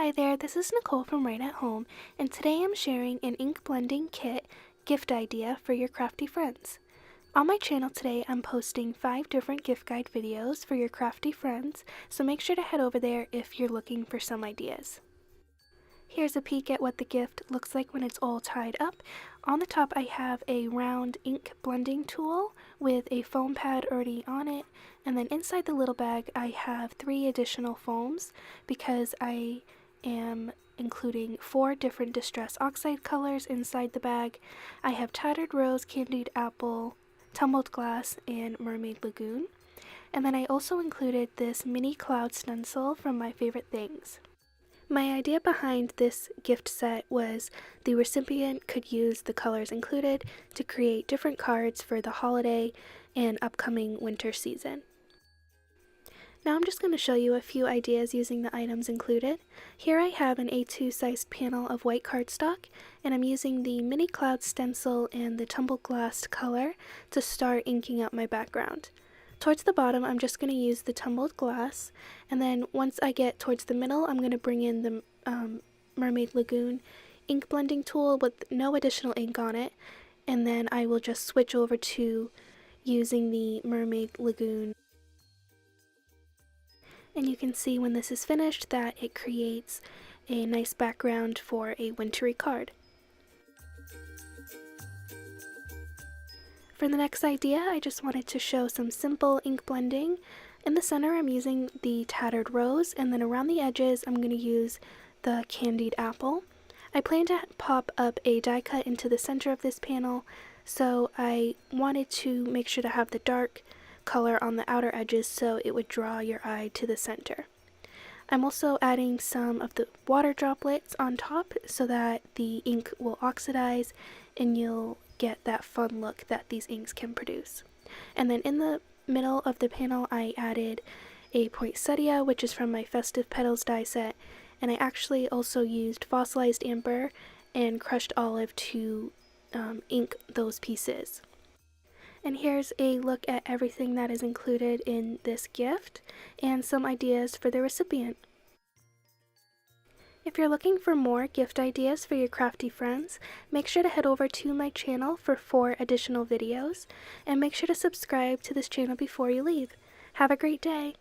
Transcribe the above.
Hi there, this is Nicole from Right at Home, and today I'm sharing an ink blending kit gift idea for your crafty friends. On my channel today, I'm posting 5 different gift guide videos for your crafty friends, so make sure to head over there if you're looking for some ideas. Here's a peek at what the gift looks like when it's all tied up. On the top I have a round ink blending tool with a foam pad already on it, and then inside the little bag I have 3 additional foams because I am including 4 different distress oxide colors inside the bag. I have tattered rose, candied apple, tumbled glass, and mermaid lagoon. And then I also included this mini cloud stencil from My Favorite Things. My idea behind this gift set was the recipient could use the colors included to create different cards for the holiday and upcoming winter season. Now I'm just going to show you a few ideas using the items included. Here I have an A2 sized panel of white cardstock, and I'm using the mini cloud stencil and the tumbled glass color to start inking up my background. Towards the bottom, I'm just going to use the tumbled glass, and then once I get towards the middle, I'm going to bring in the Mermaid Lagoon ink blending tool with no additional ink on it, and then I will just switch over to using the Mermaid Lagoon. And you can see when this is finished that it creates a nice background for a wintry card. For the next idea, I just wanted to show some simple ink blending. In the center, I'm using the tattered rose, and then around the edges, I'm going to use the candied apple. I plan to pop up a die cut into the center of this panel, so I wanted to make sure to have the dark color on the outer edges so it would draw your eye to the center. I'm also adding some of the water droplets on top so that the ink will oxidize and you'll get that fun look that these inks can produce. And then in the middle of the panel I added a poinsettia, which is from my Festive Petals die set, and I actually also used fossilized amber and crushed olive to ink those pieces. And here's a look at everything that is included in this gift and some ideas for the recipient. If you're looking for more gift ideas for your crafty friends, make sure to head over to my channel for 4 additional videos, and make sure to subscribe to this channel before you leave. Have a great day!